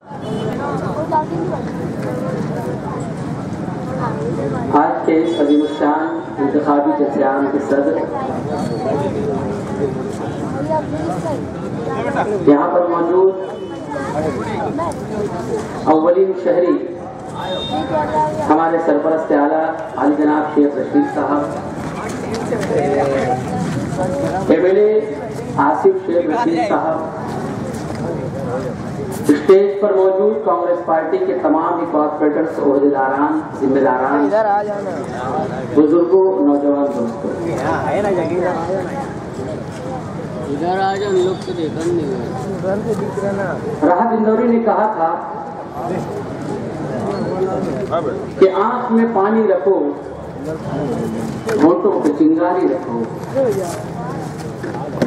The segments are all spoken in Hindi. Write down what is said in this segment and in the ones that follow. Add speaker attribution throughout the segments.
Speaker 1: आज के इस अजीमुशान इंतखाबी जलसियाम के सदर यहाँ पर मौजूद अव्वलीन शहरी हमारे सरपरस्त आला अली जनाब शेख रशीद साहब, एमएलए आसिफ शेख रशीद साहब, स्टेज पर मौजूद कांग्रेस पार्टी के तमाम ही कॉर्पोरेटर्स, ओहदेदारान, जिम्मेदारान, बुजुर्गों, नौजवान दोस्तों,
Speaker 2: इधर आ जाओ, लोग तो देखा नहीं।
Speaker 1: राहत इंदौरी ने कहा था कि आंख में पानी रखो, होठों पे चिंगारी रखो।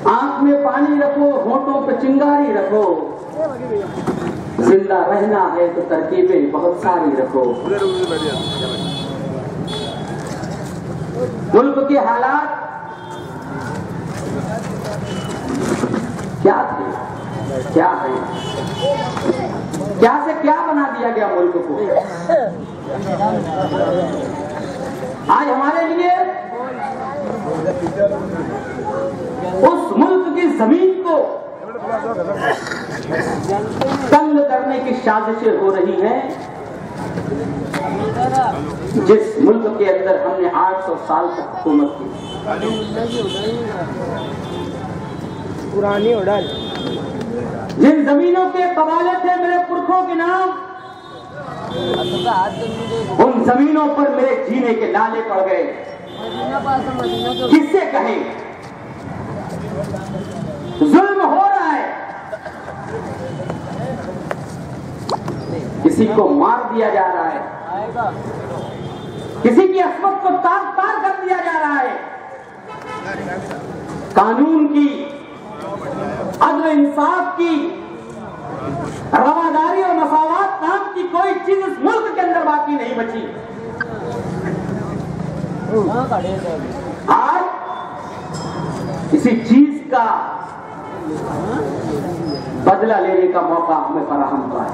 Speaker 1: आंख में पानी रखो, होठों पे चिंगारी रखो। जिंदा रहना है तो तरकीबें बहुत सारी रखो। मुल्क के हालात क्या थे, क्या है, क्या से क्या बना दिया गया मुल्क को। आज हमारे लिए उस मुल्क की जमीन को तंग करने की साजिशें हो रही हैं, जिस मुल्क के अंदर हमने 800 साल तक हुकूमत की।
Speaker 2: पुरानी उड़ान,
Speaker 1: जिन जमीनों के कबाले थे मेरे पुरखों के नाम, उन जमीनों पर मेरे जीने के लाले पड़ गए। किससे कहें, जुल्म हो रहा है, किसी को मार दिया जा रहा है, किसी की अस्मत को तार तार कर दिया जा रहा है। कानून की, अदल इंसाफ की, रवादारी और मसावात नाम की कोई चीज इस मुल्क के अंदर बाकी नहीं बची। आज किसी चीज का बदला लेने का मौका हमें फराहम हुआ है।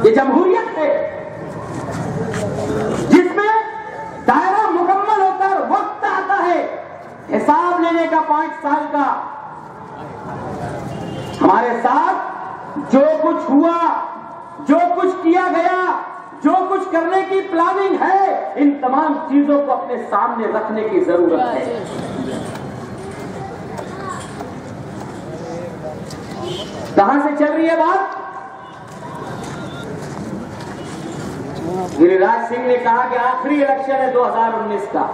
Speaker 1: ये जमहूरियत है जिसमें दायरा मुकम्मल होकर वक्त आता है हिसाब लेने का 5 साल का। हमारे साथ जो कुछ हुआ, जो कुछ किया गया, जो कुछ करने की प्लानिंग है, इन तमाम चीजों को अपने सामने रखने की जरूरत है। कहां से चल रही है बात? गिरिराज सिंह ने कहा कि आखिरी इलेक्शन है 2019 का।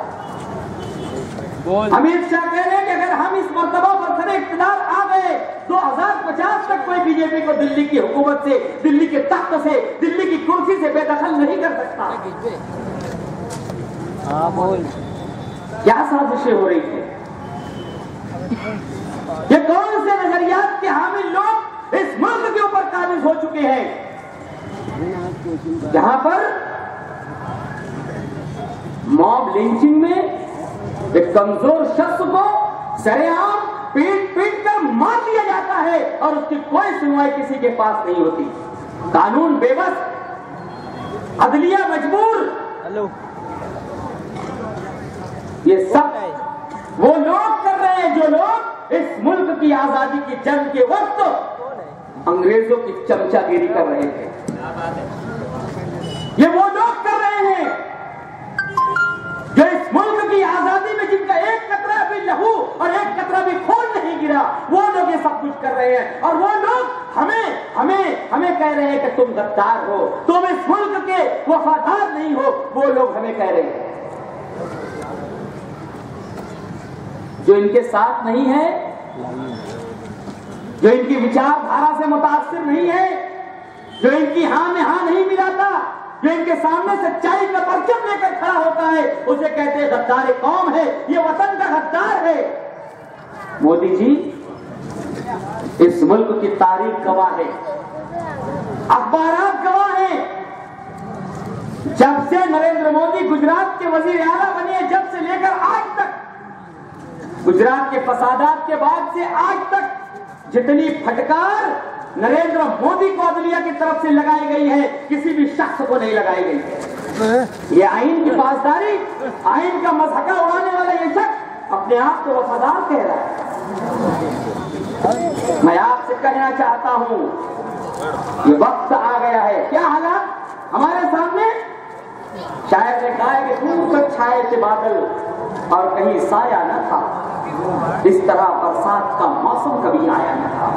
Speaker 1: अमित शाह कह रहे हैं कि अगर हम इस मर्तबा पर सरे इख्तियार आ गए 2050 तक कोई बीजेपी को दिल्ली की हुकूमत से, दिल्ली के तख्त से, दिल्ली की कुर्सी से बेदखल नहीं कर सकता।
Speaker 2: हाँ बोल,
Speaker 1: क्या साजिशें हो रही है? ये कौन से नजरियात के हामिल लोग इस मुल्क के ऊपर काबिज हो चुके हैं, जहां पर मॉब लिंचिंग में एक कमजोर शख्स को सरेआम पीट पीट कर मार दिया जाता है और उसकी कोई सुनवाई किसी के पास नहीं होती। कानून बेबस, अदलिया मजबूर। ये सब वो लोग कर रहे हैं जो लोग इस मुल्क की आजादी की जंग के वक्त अंग्रेजों की चमचागिरी कर रहे थे। ये वो लोग कर रहे हैं जो इस मुल्क की आजादी में जिनका एक कतरा भी लहू और एक कतरा भी खून नहीं गिरा, वो लोग ये सब कुछ कर रहे हैं। और वो लोग हमें कह रहे हैं कि तुम गद्दार हो, तुम इस मुल्क के वफादार नहीं हो। वो लोग हमें कह रहे हैं। जो इनके साथ नहीं है, जो इनकी विचारधारा से मुतासिर नहीं है, जो इनकी हां में हां नहीं मिलाता, जो इनके सामने सच्चाई का परचम लेकर खड़ा होता है, उसे कहते हैं गद्दार कौम है, ये वतन का गद्दार है। मोदी जी, इस मुल्क की तारीख गवाह है, अखबारात गवाह हैं। जब से नरेंद्र मोदी गुजरात के वजीर आला बने, जब से लेकर आज तक, गुजरात के फसादात के बाद से आज तक जितनी फटकार नरेंद्र मोदी को अदलिया की तरफ से लगाई गई है, किसी भी शख्स को नहीं लगाई गई है। ये आइन की पासदारी, आइन का मजाका उड़ाने वाला ये शख्स अपने आप को वफादार कह रहा है। मैं आपसे कहना चाहता हूं, ये वक्त आ गया है। क्या हालात हमारे सामने? शायर ने कहा है कि दूर तक छाए थे बादल और कहीं साया न था, इस तरह बरसात का मौसम कभी आया न था।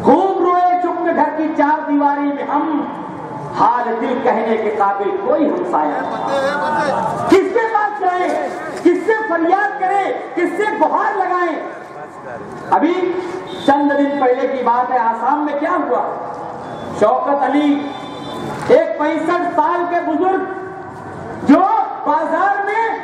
Speaker 1: खूब रोए चुप में घर की चार दीवारी में हम, हाल दिल कहने के काबिल कोई हमसाया न था। किसके पास जाए, किससे फरियाद करें, किससे गुहार लगाएं? अभी चंद दिन पहले की बात है, आसाम में क्या हुआ? शौकत अली, एक 65 साल के बुजुर्ग जो बाजार में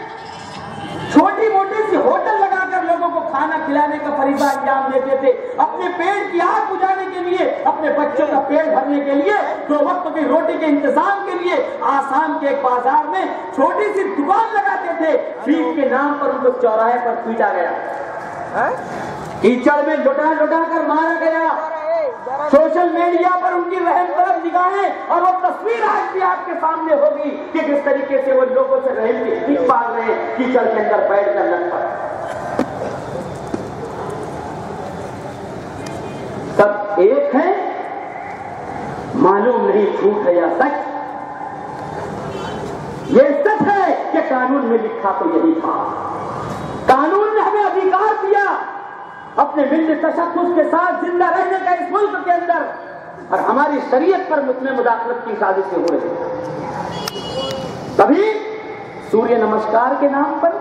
Speaker 1: छोटी मोटी सी होटल लगाकर लोगों को खाना खिलाने का फरीदा अंजाम देते थे, अपने पेट की आग बुझाने के लिए, अपने बच्चों का पेट भरने के लिए, 2 वक्त की रोटी के इंतजाम के लिए आसाम के एक बाजार में छोटी सी दुकान लगाते थे। फीस के नाम पर उनको चौराहे पर पीटा गया, कीचड़ में लुटा लुटा कर मारा गया। सोशल मीडिया पर उनकी रहम तरफ निगाहें, और वो तस्वीर आज भी आपके सामने होगी कि किस तरीके से वो लोगों से रहम की भीख मांग रहे हैं, कीचड़ के अंदर बैठ कर लगभग। सब एक है, मालूम नहीं झूठ है या सच। ये सच है कि कानून में लिखा तो यही था। कानून ने हमें अधिकार दिया अपने मिल्ल तशद्दुद के साथ जिंदा रहने का इस मुल्क के अंदर, और हमारी शरीयत पर में मुदाखलत की साजिशें हो रही हैं। कभी सूर्य नमस्कार के नाम पर,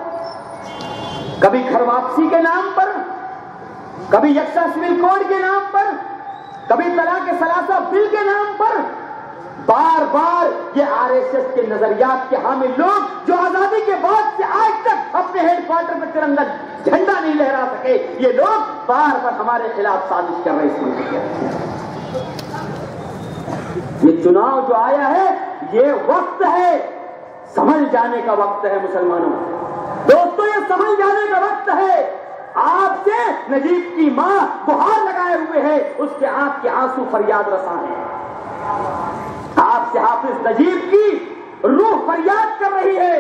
Speaker 1: कभी घर वापसी के नाम पर, कभी यक्सा सिविल कोड के नाम पर, कभी तलाक सलासा बिल के नाम पर, बार बार ये आरएसएस के नजरियात के हामिल लोग जो आजादी के बाद से आज तक अपने हेडक्वार्टर में तिरंगा झंडा नहीं लहरा सके, ये लोग बार बार हमारे खिलाफ साजिश कर रहे हैं। इस मुल्क के ये चुनाव जो आया है, ये वक्त है, समझ जाने का वक्त है मुसलमानों दोस्तों, ये समझ जाने का वक्त है। आपसे नजीब की मां गुहार लगाए हुए है, उसके आंख के आंसू फरियाद रसा है। आपसे हाफिज नजीब की रूह फरियाद कर रही है।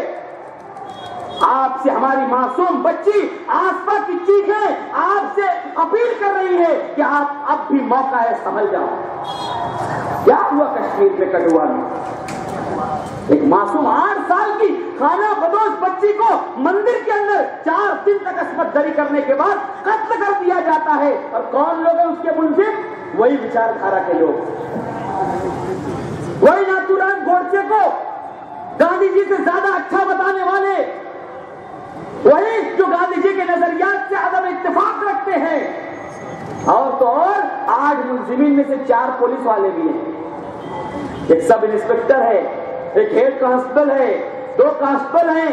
Speaker 1: आपसे हमारी मासूम बच्ची आसपा की चीखें आपसे अपील कर रही है कि आप अब भी मौका है, संभल जाओ। क्या हुआ कश्मीर में कठुआ में? एक मासूम 8 साल की खाना बदोश बच्ची को मंदिर के अंदर 4 दिन तक अस्मत दरी करने के बाद कत्ल कर दिया जाता है। और कौन लोग हैं उसके मुलजिम? वही विचारधारा के लोग, वही नाथूराम गोडसे को गांधी जी से ज्यादा अच्छा बताने वाले, वही जो गांधी जी के नजरियात से अदम इत्तेफाक रखते हैं। और तो और 8 मुलजिमीन में से 4 पुलिस वाले भी हैं। एक सब इंस्पेक्टर है, एक हेड कांस्टेबल है, 2 कांस्टेबल हैं।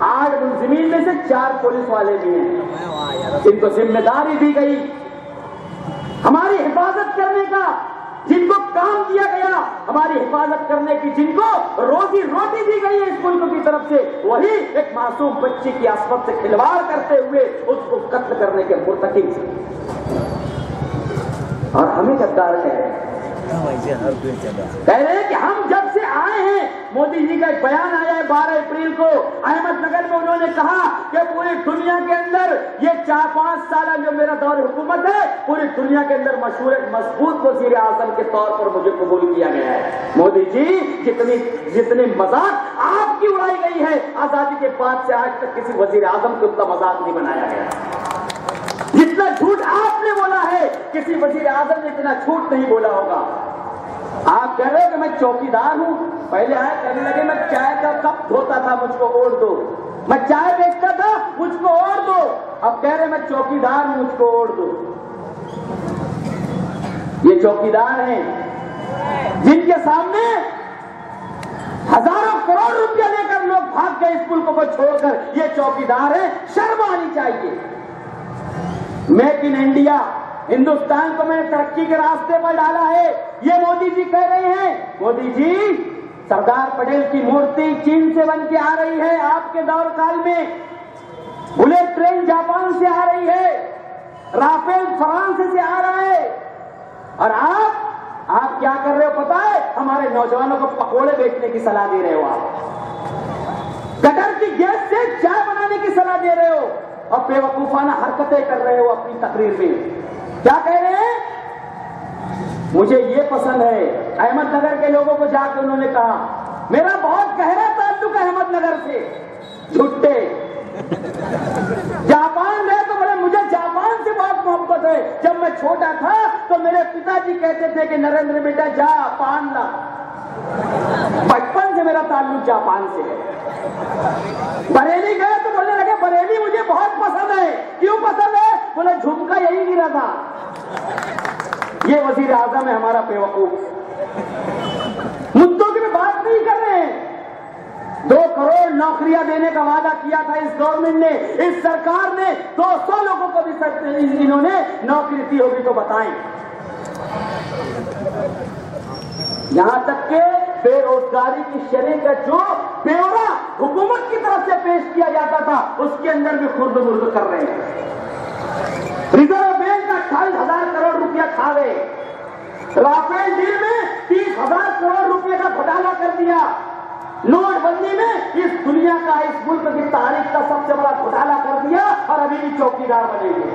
Speaker 1: 8 मुलजिमीन में से 4 पुलिस वाले भी हैं। इनको जिम्मेदारी दी गई हमारी हिफाजत करने का, जिनको काम दिया गया हमारी हिफाजत करने की, जिनको रोजी रोटी दी गई है इस मुल्क की तरफ से, वही एक मासूम बच्ची की आसमत से खिलवाड़ करते हुए उसको कत्ल करने के मुर्तकिब, और हमें गद्दार कह रहे हैं। कह रहे हैं कि हम जब से आए हैं, मोदी जी का एक बयान आया है 12 अप्रैल को अहमदनगर में, उन्होंने कहा कि पूरी दुनिया के अंदर ये 4-5 साल जो मेरा दौर हुकूमत है, पूरी दुनिया के अंदर मशहूर एक मजबूत वजीर आजम के तौर पर मुझे कबूल किया गया है। मोदी जी, जितने मजाक आपकी उड़ाई गई है आजादी के बाद से आज तक किसी वजीर आजम को उतना मजाक नहीं बनाया गया। जितना झूठ आपने बोला है, किसी वजीर आजम ने इतना झूठ नहीं बोला होगा। आप कह रहे हो कि मैं चौकीदार हूं, पहले आए कहने लगे मैं चाय का कप धोता था, मुझको ओढ़ दो, मैं चाय बेचता था, मुझको ओढ़ दो। अब कह रहे मैं चौकीदार हूं, मुझको ओढ़ दो। ये चौकीदार हैं जिनके सामने हजारों करोड़ रुपया लेकर लोग भाग गए इस मुल्क को छोड़कर। ये चौकीदार है, शर्म आनी चाहिए। मेक इन इंडिया, हिंदुस्तान को मैंने तरक्की के रास्ते पर डाला है, ये मोदी जी कह रहे हैं। मोदी जी, सरदार पटेल की मूर्ति चीन से बन के आ रही है आपके दौर काल में, बुलेट ट्रेन जापान से आ रही है, राफेल फ्रांस से आ रहा है, और आप क्या कर रहे हो पता है? हमारे नौजवानों को पकोड़े बेचने की सलाह दे रहे हो, आप कटर की गैस से चाय बनाने की सलाह दे रहे हो और बेवकूफाना हरकतें कर रहे हो अपनी तकरीर में। क्या कह रहे हैं? मुझे ये पसंद है, अहमदनगर के लोगों को जाकर उन्होंने कहा मेरा बहुत गहरा ताल्लुक है अहमदनगर से। झूठे। जापान गए तो बोले मुझे जापान से बहुत मोहब्बत है। जब मैं छोटा था तो मेरे पिताजी कहते थे कि नरेंद्र बेटा जापान ला। बचपन से मेरा ताल्लुक जापान से है। बरेली गए तो बोलने लगे बरेली मुझे बहुत पसंद है। क्यों पसंद है? बोले झुमका यही गिरा था। ये वजीर आजम है हमारा बेवकूफ। मुद्दों की भी बात नहीं कर रहे हैं। 2 करोड़ नौकरियां देने का वादा किया था इस गवर्नमेंट ने, इस सरकार ने। 200 लोगों को भी इन्होंने नौकरी दी होगी तो बताएं। यहां तक के बेरोजगारी की शरह का जो ब्यौरा हुकूमत की तरफ से पेश किया जाता था उसके अंदर भी खुर्द मुर्द कर रहे हैं। रिजर्व बैंक का 28,000 करोड़ रुपया खा गए। राफेल डील में 30,000 करोड़ रुपए का घोटाला कर दिया। नोटबंदी में इस दुनिया का, इस मुल्क की तारीख का सबसे बड़ा घोटाला कर दिया और अभी भी चौकीदार बनेंगे।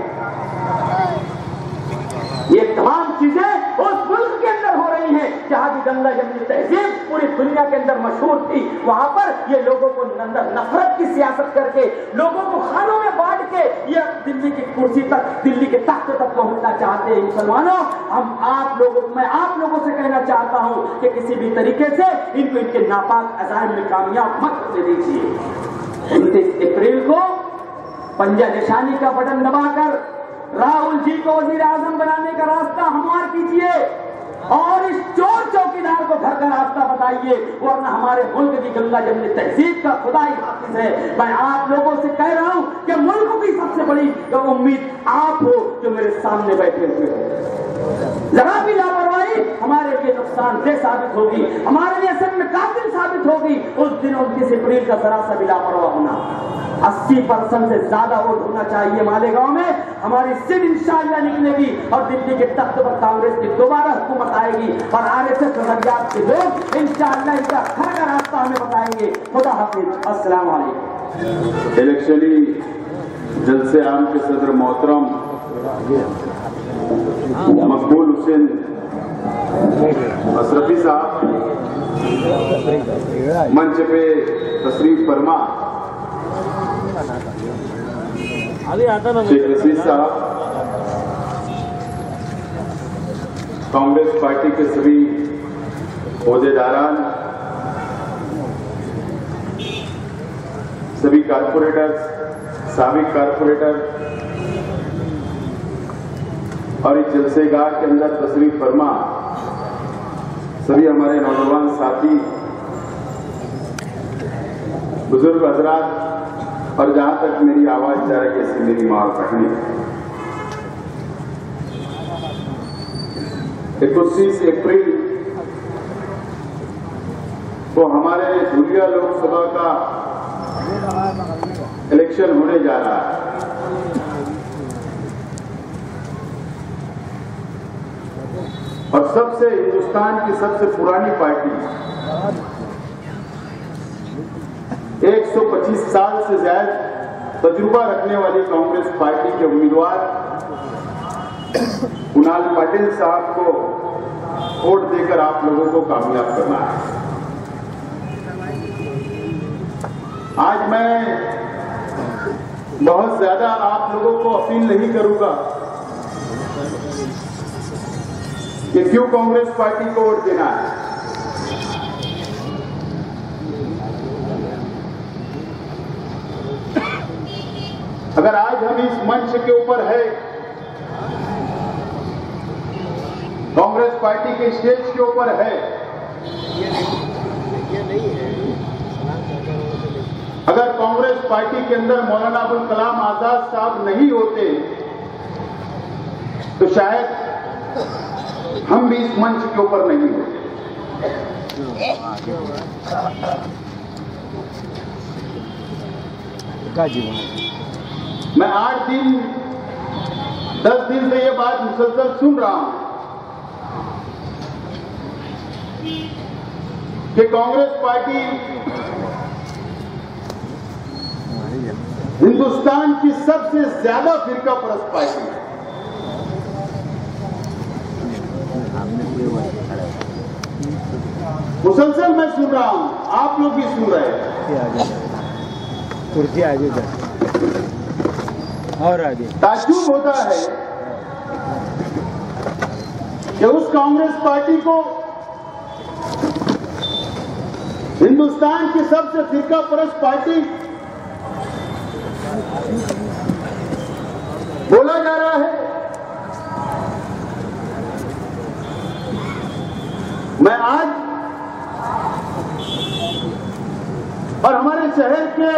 Speaker 1: ये तमाम चीजें उस मुल्क के अंदर हो रही हैं जहां की गंगा जमनी तहजीब पूरी दुनिया के अंदर मशहूर थी। वहां पर ये लोगों को नफरत की सियासत करके, लोगों को खानों में बांट के ये दिल्ली की कुर्सी तक, दिल्ली के तख्त तक पहुंचना चाहते हैं। मुसलमानों, मैं आप लोगों से कहना चाहता हूं कि किसी भी तरीके से इनको इनके नापाक अज़ाइम में कामयाब मत होने दीजिए। 29 अप्रैल को पंजा निशानी का बटन दबाकर राहुल जी को वजीर आजम बनाने का रास्ता हमवार कीजिए और इस चोर चौकीदार को घर का रास्ता बताइए, वरना हमारे मुल्क की गंगा जमनी तहजीब का खुदा ही हाफिज है। मैं आप लोगों से कह रहा हूं कि मुल्क की सबसे बड़ी उम्मीद आप हो जो मेरे सामने बैठे हुए हो। जरा भी लापरवाही हमारे लिए नुकसानदेह साबित होगी, हमारे लिए सब में कातिल साबित होगी। उस दिन 29 अप्रैल का जरा सा भी लापरवाह होना। 80% से ज्यादा वोट होना चाहिए मालेगांव में। हमारी सीट इंशाअल्लाह निकलेगी और दिल्ली के तख्त पर कांग्रेस की दोबारा हुकूमत आएगी और आरएसएस पंजाब के लोग इंशाअल्लाह इनका घर का रास्ता हमें बताएंगे। खुदा हाफिज। अस्सलाम वालेकुम।
Speaker 3: इलेक्शनी जलसे आम के सदर मोहतरम मकबूल हुसैन अशरफी साहब मंच पे तशरीफ फरमा, शेख रशीद साहब, कांग्रेस पार्टी के सभी ओहदेदारान, सभी कारपोरेटर्स, साबिक कारपोरेटर और इस जलसेगाह के अंदर तशरीफ फरमा सभी हमारे नौजवान साथी, बुजुर्ग हजरात और जहां तक मेरी आवाज जा रही है ऐसी मेरी मां और बहनें, 29 अप्रैल को हमारे धुलिया लोकसभा का इलेक्शन होने जा रहा है। और सबसे हिंदुस्तान की सबसे पुरानी पार्टी 125 साल से ज्यादा तजुर्बा रखने वाली कांग्रेस पार्टी के उम्मीदवार कुणाल पाटिल साहब को वोट देकर आप लोगों को कामयाब करना है। आज मैं बहुत ज्यादा आप लोगों को अपील नहीं करूंगा कि क्यों कांग्रेस पार्टी को वोट देना है। अगर आज हम इस मंच के ऊपर है, कांग्रेस पार्टी के स्टेज के ऊपर है, अगर कांग्रेस पार्टी के अंदर मौलाना अबुल कलाम आजाद साहब नहीं होते तो शायद हम भी इस मंच के ऊपर नहीं होते। मैं 8 दिन 10 दिन से ये बात मुसलसल सुन रहा हूं कि कांग्रेस पार्टी हिंदुस्तान की सबसे ज्यादा फिरका परस्त पार्टी है। मुसलसल मैं सुन रहा हूं, आप लोग भी सुन रहे हैं।
Speaker 2: कुर्सी आगे और आगे
Speaker 3: ताज्जुब होता है कि उस कांग्रेस पार्टी को हिंदुस्तान की सबसे फिरका परस्त पार्टी बोला जा रहा है। मैं आज और हमारे शहर के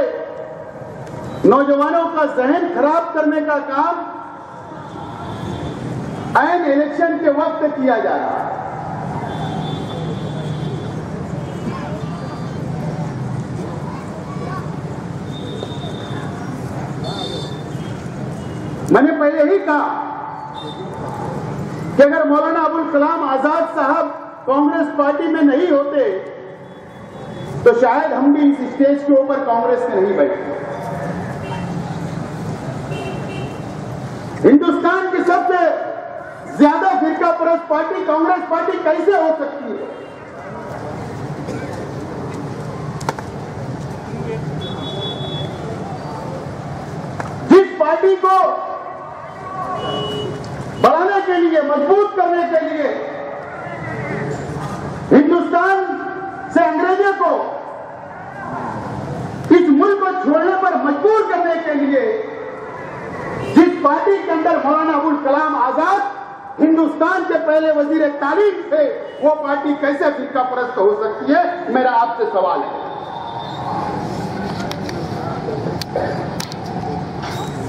Speaker 3: नौजवानों का जहन खराब करने का काम ऐन इलेक्शन के वक्त किया जा रहा है। मैंने पहले ही कहा कि अगर मौलाना अबुल कलाम आजाद साहब कांग्रेस पार्टी में नहीं होते तो शायद हम भी इस स्टेज के ऊपर कांग्रेस में नहीं बैठते। हिंदुस्तान की सबसे ज्यादा फिरका परस्त पार्टी कांग्रेस पार्टी कैसे हो सकती है? जिस पार्टी को बढ़ाने के लिए, मजबूत करने के लिए, हिंदुस्तान से अंग्रेजों को इस मुल्क को छोड़ने पर मजबूर करने के लिए जिस पार्टी के अंदर मौलाना अबुल कलाम आजाद हिंदुस्तान के पहले वजीर तालीम थे, वो पार्टी कैसे फिरका परस्त हो सकती है? मेरा आपसे सवाल है।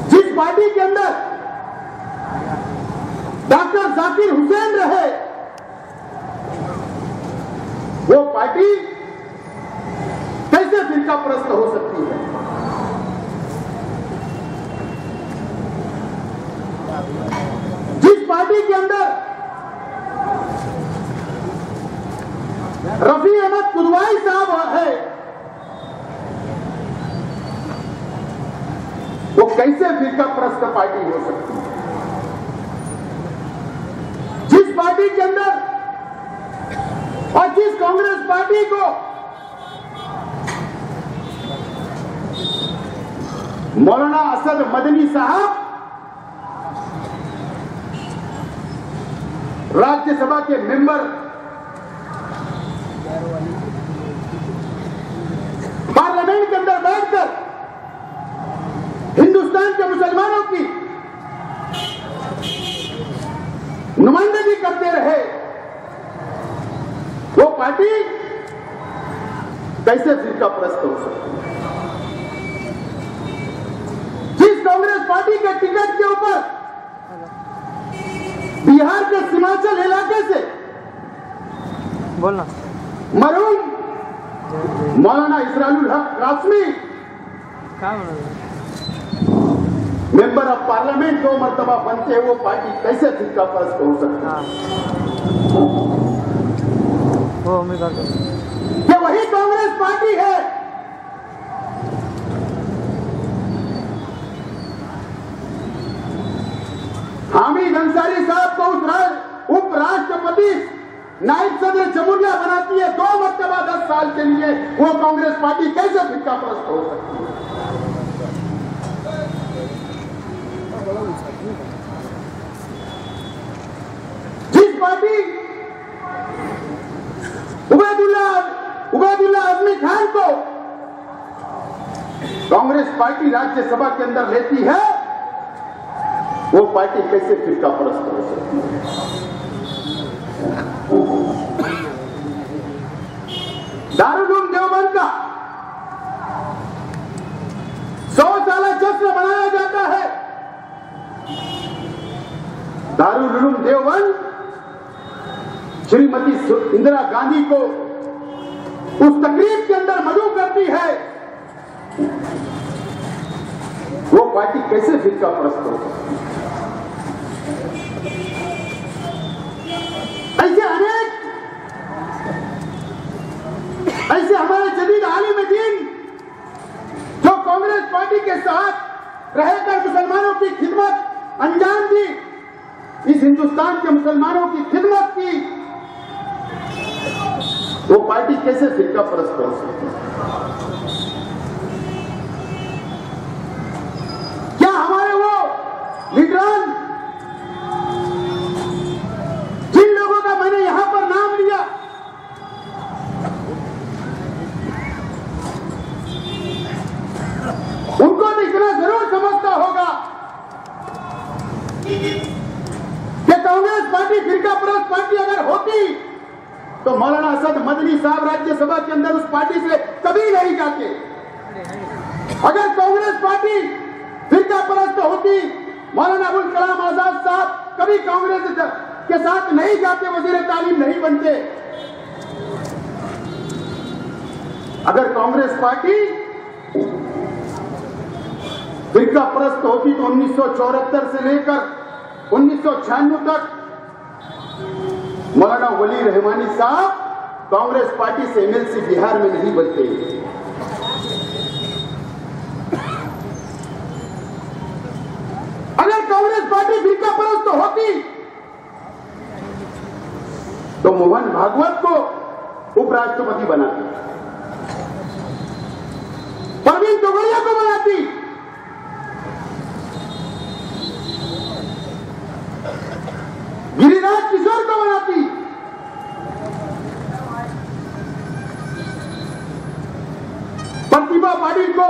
Speaker 3: जिस पार्टी के अंदर डॉक्टर जाकिर हुसैन रहे, वो पार्टी कैसे फिरका परस्त हो सकती है? जिस पार्टी के अंदर रफी अहमद कुदवाई साहब है, वो कैसे फिरका परस्त पार्टी हो सकती है? जिस पार्टी के अंदर और जिस कांग्रेस पार्टी को मौलाना असद मदनी साहब राज्यसभा के मेंबर, पार्लियामेंट के अंदर बैठकर हिंदुस्तान के मुसलमानों की नुमाइंदगी करते रहे, वो पार्टी कैसे फिरका परस्त हो सकती है? जिस कांग्रेस पार्टी के टिकट के ऊपर बिहार के सीमांचल इलाके से
Speaker 2: बोलना
Speaker 3: मरहूम मौलाना इसराइल हक कासमी मेंबर ऑफ पार्लियामेंट 2 मर्तबा बनते हैं, वो पार्टी कैसे फिरका परस्त हो सकती है?
Speaker 2: वो मैं कर दूं।
Speaker 3: ये वही कांग्रेस पार्टी है हामिद अंसारी साहब को उपराष्ट्रपति नायब सदर जमहूरिया बनाती है 2 मर्तबा 10 साल के लिए, वो कांग्रेस पार्टी कैसे फिरका परस्त हो सकती है? जिस पार्टी उबैदुल्लाह आजमी खान को कांग्रेस पार्टी राज्यसभा के अंदर लेती है, वो पार्टी कैसे फिरका परस्त हो सकती है? दारुल उलूम देवबंद का 100 साला जश्न मनाया जाता है। दारुल उलूम देवबंद श्रीमती इंदिरा गांधी को उस तकरीब के अंदर मदऊ करती है, वो पार्टी कैसे फिरका परस्त हो सकती है? ऐसे अनेक पार्टी के साथ रहकर मुसलमानों की खिदमत अंजाम दी, इस हिंदुस्तान के मुसलमानों की खिदमत की, वो पार्टी कैसे फिरका परस्त हो सकती है? क्या हमारे वो लीडरान, जिन लोगों का मैंने यहां पर नाम लिया, उनको भी इतना जरूर समझता होगा कि कांग्रेस पार्टी फिरका परस्त पार्टी अगर होती तो मौलाना असद मदनी साहब राज्यसभा के अंदर उस पार्टी से कभी नहीं जाते। अगर कांग्रेस पार्टी फिरका परस्त होती, मौलाना अबुल कलाम आजाद साहब कभी कांग्रेस के साथ नहीं जाते, वजीर तालीम नहीं बनते। अगर कांग्रेस पार्टी फिरका परस्त होती तो 1974 से लेकर 1996 तक मौलाना वली रहमानी साहब कांग्रेस पार्टी से एमएलसी बिहार में नहीं बनते। अगर कांग्रेस पार्टी फिरका परस्त होती तो मोहन भागवत को उपराष्ट्रपति बनाती, परवीन तोगड़िया को बनाती, गिरिराज किशोर को बनाती, प्रतिभा पाटिल को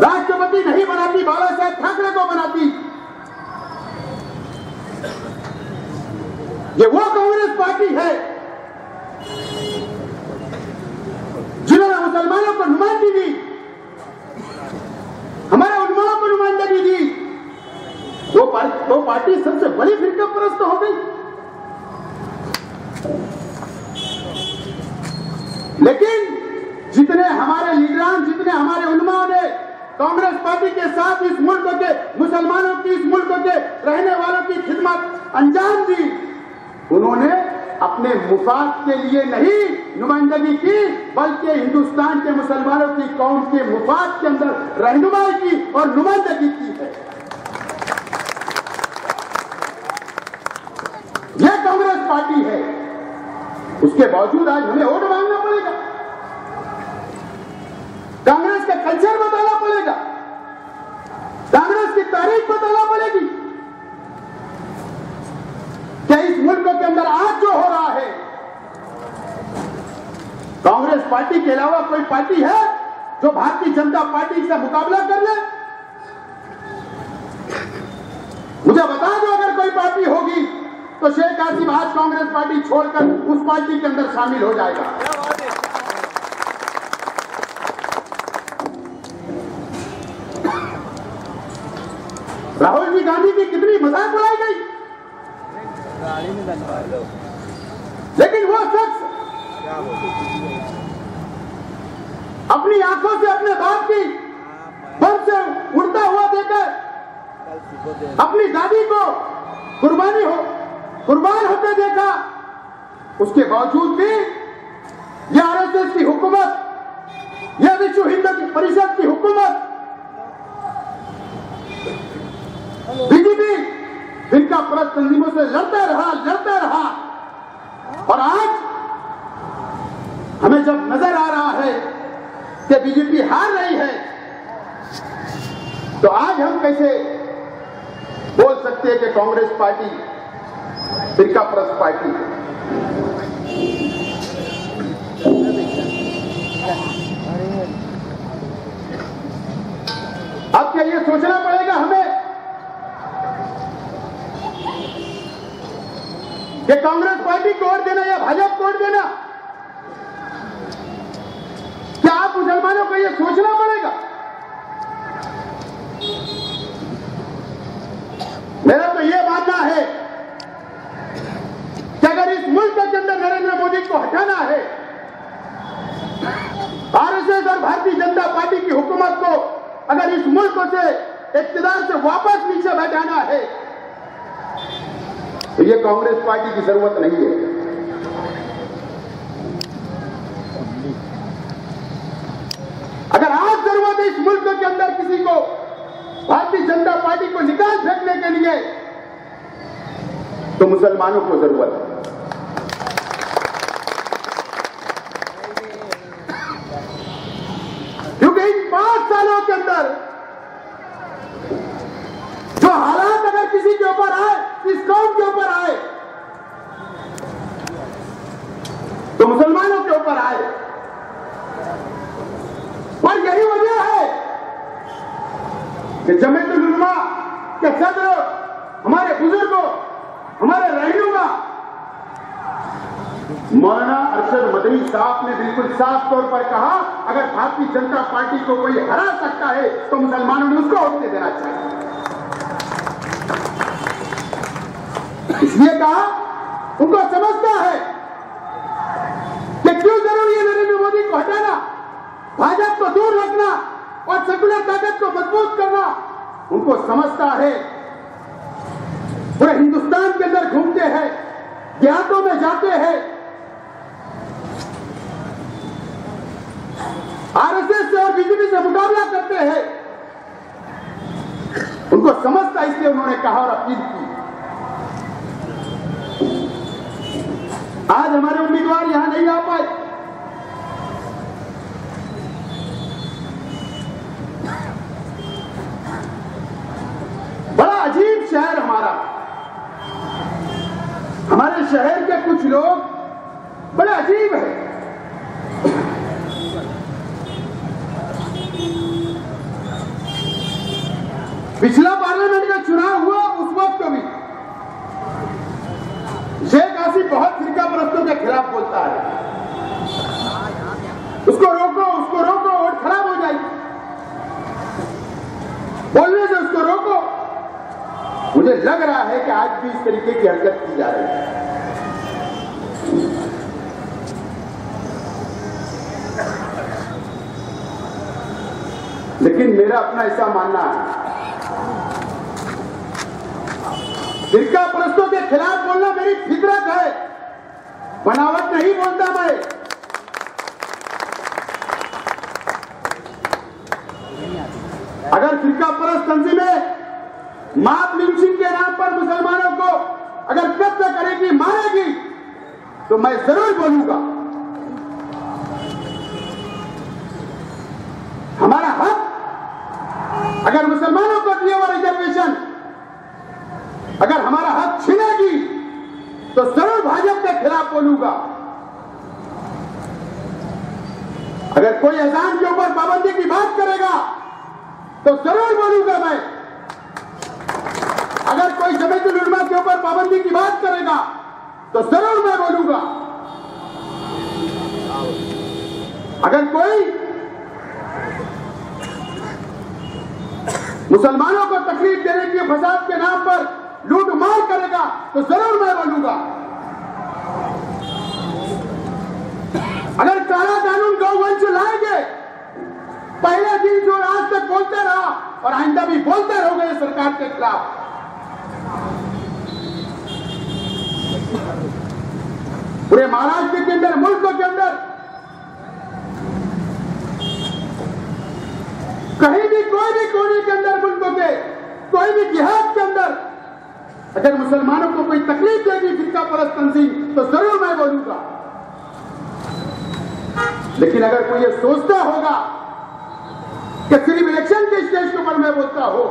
Speaker 3: राष्ट्रपति नहीं बनाती, बाला साहेब ठाकरे को बनाती। ये वो कांग्रेस पार्टी है जिन्होंने मुसलमानों को नुमाइंदगी दी, हमारे उलमाओं को नुमाइंदगी दी। वो पार्टी सबसे बड़ी फिरका परस्त हो गई। लेकिन जितने हमारे लीडरान, जितने हमारे उलमाओं ने कांग्रेस पार्टी के साथ इस मुल्क के मुसलमानों की, इस मुल्क के रहने वालों की खिदमत अंजाम दी, उन्होंने अपने मुफाद के लिए नहीं नुमाइंदगी की, बल्कि हिंदुस्तान के मुसलमानों की कौम के मुफाद के अंदर रहनुमाई की और नुमाइंदगी की है। यह कांग्रेस पार्टी है। उसके बावजूद आज हमें वोट मांगना पड़ेगा, कांग्रेस का कल्चर बताना पड़ेगा, कांग्रेस की तारीख बताना पड़ेगी। क्या इस मुल्क के अंदर आज जो हो रहा है, कांग्रेस पार्टी के अलावा कोई पार्टी है जो भारतीय जनता पार्टी से मुकाबला कर ले? मुझे बता दो, अगर कोई पार्टी होगी तो शेख हासिम आज कांग्रेस पार्टी छोड़कर उस पार्टी के अंदर शामिल हो जाएगा। राहुल जी गांधी की कितनी मजाक उड़ाई गई, लेकिन वो शख्स अपनी आंखों से अपने बाप की बम से उड़ता हुआ देखकर अपनी दादी को कुर्बान होते देखा, उसके बावजूद भी यह आरएसएस की हुकूमत, यह विश्व हिंदू परिषद की हुकूमत, बीजेपी फिरका परस्त तंजीमों से लड़ता रहा। और आज हमें जब नजर आ रहा है कि बीजेपी हार रही है, तो आज हम कैसे बोल सकते हैं कि कांग्रेस पार्टी फिरका परस्त पार्टी है? अब क्या ये सोचना पड़ेगा हमें कि कांग्रेस पार्टी को वोट देना या भाजपा को वोट देना? क्या आप मुसलमानों को यह सोचना पड़ेगा? मेरा तो यह मानना है कि अगर इस मुल्क के अंदर नरेंद्र मोदी को हटाना है, आरएसएस और भारतीय जनता पार्टी की हुकूमत को अगर इस मुल्क से इख्तिदार से वापस नीचे बैठाना है, तो ये कांग्रेस पार्टी की जरूरत नहीं है। अगर आज जरूरत है इस मुल्क के अंदर किसी को भारतीय जनता पार्टी को निकाल फेंकने के लिए, तो मुसलमानों को जरूरत है। क्योंकि इन 5 सालों के अंदर जो हालात अगर किसी के ऊपर आए, इस कौम के ऊपर आए, तो मुसलमानों के ऊपर आए। और यही वजह है कि जमीयतुल उलमा के सदर, हमारे बुजुर्गों, हमारे रहनुमा मौलाना अरशद मदनी साहब ने बिल्कुल साफ तौर पर कहा, अगर भारतीय जनता पार्टी को कोई हरा सकता है तो मुसलमानों ने उसको वोट देना चाहिए। इसलिए कहा, उनको समझता है कि क्यों जरूरी है नरेंद्र मोदी को हटाना, भाजपा को दूर रखना और सेकुलर ताकत को मजबूत करना। उनको समझता है, पूरे हिंदुस्तान के अंदर घूमते हैं, देहातों में जाते हैं, आरएसएस से और बीजेपी से मुकाबला करते हैं। उनको समझता, इसलिए उन्होंने कहा और अपील की। आज हमारे उम्मीदवार यहां नहीं आ पाए, बड़ा अजीब शहर हमारा। हमारे शहर के कुछ लोग बड़े अजीब हैं। पिछला पार्लियामेंट का चुनाव हुआ, उस वक्त भी शेख आसिफ बहुत फिरका परस्तों के खिलाफ बोलता है, उसको रोको, उसको रोको, वोट खराब हो जाएगी, बोलने से उसको रोको। मुझे लग रहा है कि आज भी इस तरीके की हरकत की जा रही है। लेकिन मेरा अपना ऐसा मानना है, फिरका परस्तों के खिलाफ बोलना मेरी फितरत है, बनावट नहीं बोलता मैं। अगर फिरका परस्त तंजीमें माप लिंचिंग के नाम पर मुसलमानों को अगर कत्ल करेगी, मारेगी, तो मैं जरूर बोलूंगा। हमारा हक, अगर मुसलमानों को दिया हुआ रिजर्वेशन अगर हमारा हक छीनेगी, तो जरूर भाजपा के खिलाफ बोलूंगा। अगर कोई अजान के ऊपर पाबंदी की बात करेगा, तो जरूर बोलूंगा मैं। अगर कोई जमीयतुल उलमा के ऊपर पाबंदी की बात करेगा, तो जरूर मैं बोलूंगा। अगर कोई मुसलमानों को तकलीफ देने के फसाद के नाम पर लूट मार करेगा, तो जरूर मैं बोलूंगा। अगर काला कानून गौवंश लाएंगे, पहले दिन जो आज तक बोलते रहा और आइंदा भी बोलते रहोगे सरकार के खिलाफ। पूरे महाराष्ट्र के अंदर, मुल्क के अंदर कहीं भी, कोई भी कोने के अंदर, मुल्कों के कोई भी जिहाद के अंदर अगर मुसलमानों को कोई तकलीफ देगी फिरका परस्त तंजीम, तो जरूर मैं बोलूंगा। लेकिन अगर कोई ये सोचता होगा कि सिर्फ इलेक्शन के स्टेज के ऊपर मैं बोलता हूं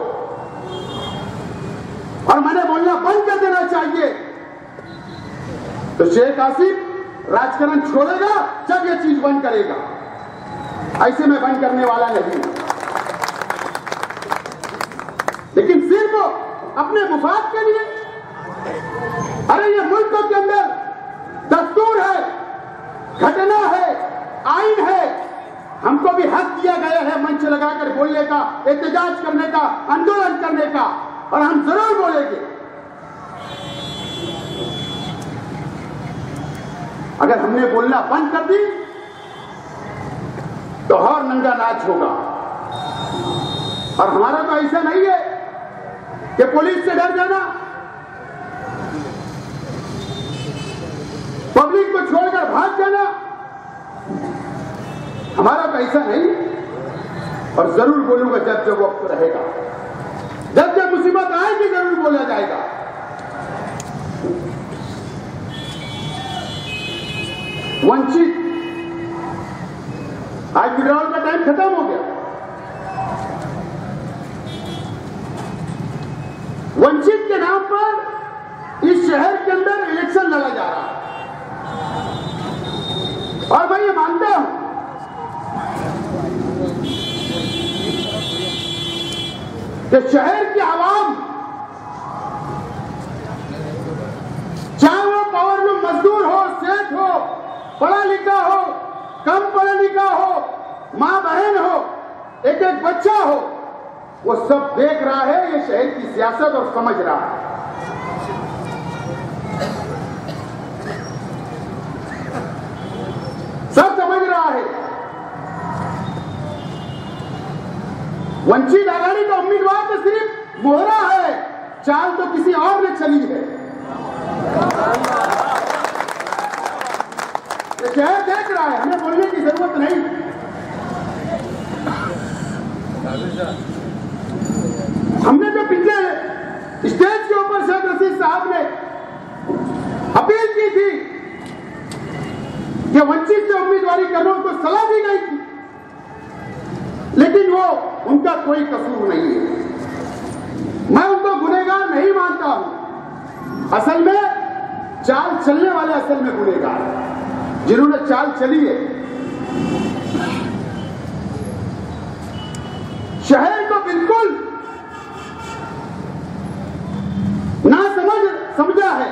Speaker 3: और मैंने बोलना बंद कर देना चाहिए, तो शेख आसिफ राजकारण छोड़ेगा जब ये चीज बंद करेगा। ऐसे में बंद करने वाला नहीं, लेकिन सिर्फ अपने मुफाद के लिए। अरे ये मुल्क के अंदर दस्तूर है, घटना है, आइन है, हमको भी हक दिया गया है मंच लगाकर बोलने का, एहतजाज करने का, आंदोलन करने का, और हम जरूर बोलेंगे। अगर हमने बोलना बंद कर दी, तो और नंगा नाच होगा। और हमारा तो ऐसा नहीं है कि पुलिस से डर जाना, पब्लिक को छोड़कर भाग जाना, हमारा तो ऐसा नहीं। और जरूर बोलूंगा जब जब वक्त रहेगा, जब जब मुसीबत आएगी जरूर बोला जाएगा। वंचित, आज विड्रॉल का टाइम खत्म हो गया। वंचित के नाम पर इस शहर के अंदर इलेक्शन लड़ा जा रहा है और मैं ये मानता हूं कि शहर की आवाम, चाहे वो पावरलूम मजदूर हो, सेठ हो, पढ़ा लिखा हो, कम पढ़ा लिखा हो, मां बहन हो, एक एक बच्चा हो, वो सब देख रहा है ये शहर की सियासत और समझ रहा है। सब समझ रहा है। वंचित आघाड़ी का उम्मीदवार तो सिर्फ मोहरा है, चाल तो किसी और ने चली है। ये शहर देख रहा है, हमें बोलने की जरूरत नहीं। हमने तो पिछले स्टेज के ऊपर शेख रशीद साहब ने अपील की थी कि वंचित से उम्मीदवारी करने को सलाह दी गई थी, लेकिन वो उनका कोई कसूर नहीं है। मैं उनको गुनहगार नहीं मानता हूं। असल में चाल चलने वाले असल में गुनहगार हैं, जिन्होंने चाल चली है। शहर को बिल्कुल ना समझा है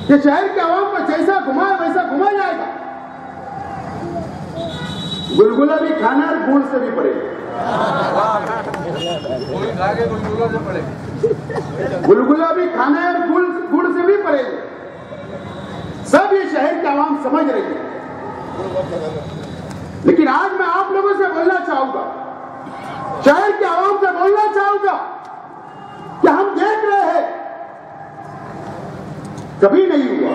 Speaker 3: कि शहर के आवाम को जैसा घुमाए वैसा घुमा जाएगा। गुलगुला भी खाना और गुड़ से भी पड़ेगा। गुलगुला भी खाना है और गुड़ से भी पड़ेगा। सब ये शहर के आवाम समझ रही है। लेकिन आज मैं आप लोगों से बोलना चाहूंगा, शहर के आवाम से बोलना चाहूंगा कि हम देख रहे हैं कभी नहीं हुआ।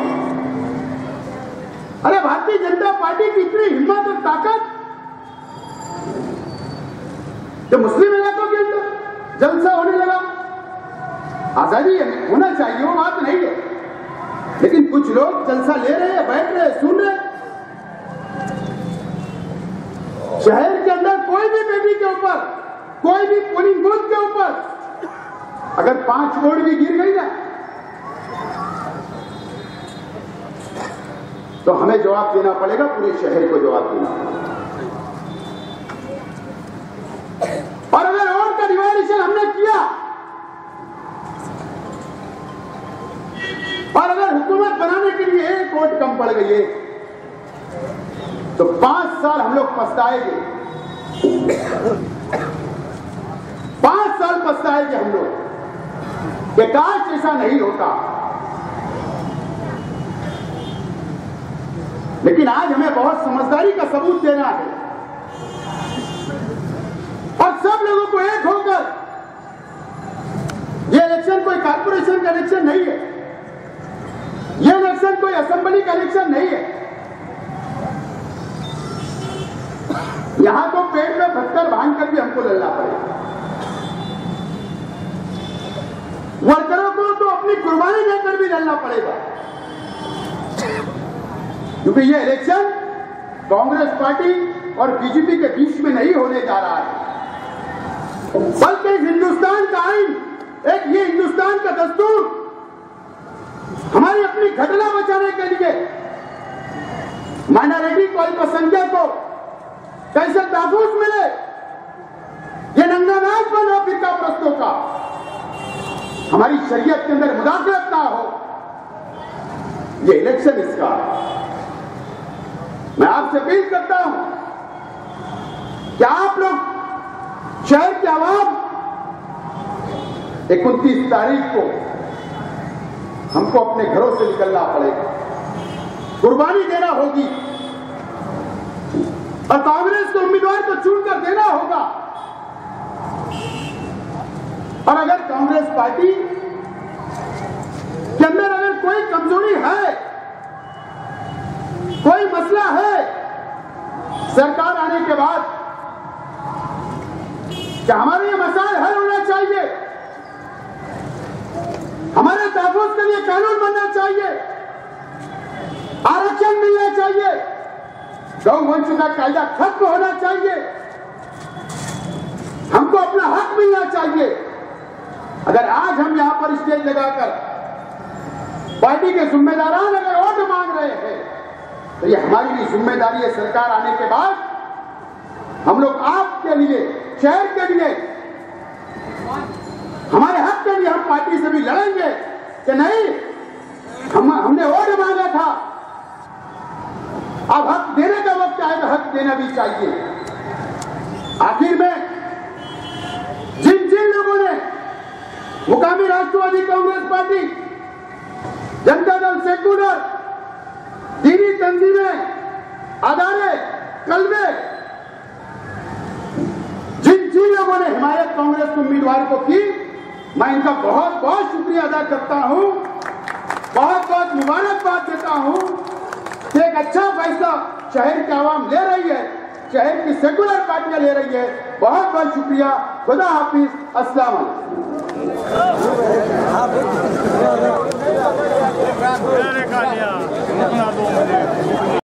Speaker 3: अरे भारतीय जनता पार्टी की इतनी हिम्मत और ताकत कि मुस्लिम इलाकों के अंदर जलसा होने लगा। आजादी होना चाहिए, वो बात नहीं है, लेकिन कुछ लोग जलसा ले रहे हैं, बैठ रहे हैं, सुन रहे हैं। शहर के अंदर कोई भी बेटी के ऊपर, कोई भी पोलिंग बूथ के ऊपर अगर 5 वोट भी गिर गई ना, तो हमें जवाब देना पड़ेगा, पूरे शहर को जवाब देना पड़ेगा। और अगर वोट का डिवाइडेशन हमने किया और अगर हुकूमत बनाने के लिए एक वोट कम पड़ गई है, तो 5 साल हम लोग पछताएंगे। 5 साल पछताएंगे हम लोग कि काश ऐसा नहीं होता। लेकिन आज हमें बहुत समझदारी का सबूत देना है और सब लोगों को एक होकर, यह इलेक्शन कोई कारपोरेशन का इलेक्शन नहीं है, यह इलेक्शन कोई असेंबली का इलेक्शन नहीं है। यहां तो पेड़ में पत्थर बांध कर भी हमको लड़ना पड़ेगा। वर्करों को तो अपनी कुर्बानी देकर भी लड़ना पड़ेगा, क्योंकि यह इलेक्शन कांग्रेस पार्टी और बीजेपी के बीच में नहीं होने जा रहा है, बल्कि इस हिंदुस्तान का आईन, एक ये हिंदुस्तान का दस्तूर हमारी अपनी घटना बचाने के लिए माइनॉरिटी को, अल्पसंख्यक को कैसे तहफूज मिले, ये नंगानाज बना फिरका प्रस्तों का, हमारी शरीयत के अंदर मुदाखलत ना हो, ये इलेक्शन इसका। मैं आपसे अपील करता हूं कि आप लोग, शहर के आवाम, 29 तारीख को हमको अपने घरों से निकलना पड़ेगा, कुर्बानी देना होगी और कांग्रेस के उम्मीदवार को चुनकर देना होगा। और अगर कांग्रेस पार्टी के अंदर अगर कोई कमजोरी है, कोई मसला है, सरकार आने के बाद कि हमारे ये मसाइल हल होना चाहिए, हमारे तहफ़्फ़ुज़ के लिए कानून बनना चाहिए, आरक्षण मिलना चाहिए, गौ वंश का कायदा खत्म होना चाहिए, हमको अपना हक मिलना चाहिए। अगर आज हम यहां पर स्टेज लगाकर पार्टी के जिम्मेदारान अगर वोट मांग रहे हैं तो ये हमारी भी जिम्मेदारी है। सरकार आने के बाद हम लोग आपके लिए, शहर के लिए, हमारे हक के लिए हम पार्टी से भी लड़ेंगे कि नहीं, हमने वोट मांगा था, अब हक देने का वक्त आए तो हक देना भी चाहिए। आखिर में जिन लोगों ने मुकामी राष्ट्रवादी कांग्रेस पार्टी, जनता दल सेक्युलर, दीनी तंजीमें, अदारे, कलबे, जिन लोगों ने हिमायत कांग्रेस के उम्मीदवार को की, मैं इनका बहुत बहुत शुक्रिया अदा करता हूं, बहुत बहुत मुबारकबाद देता हूं कि एक अच्छा फैसला शहर की आवाम ले रही है, शहर की सेकुलर पार्टियां ले रही है। बहुत बहुत शुक्रिया। खुदा हाफिज। अस्सलाम वालेकुम।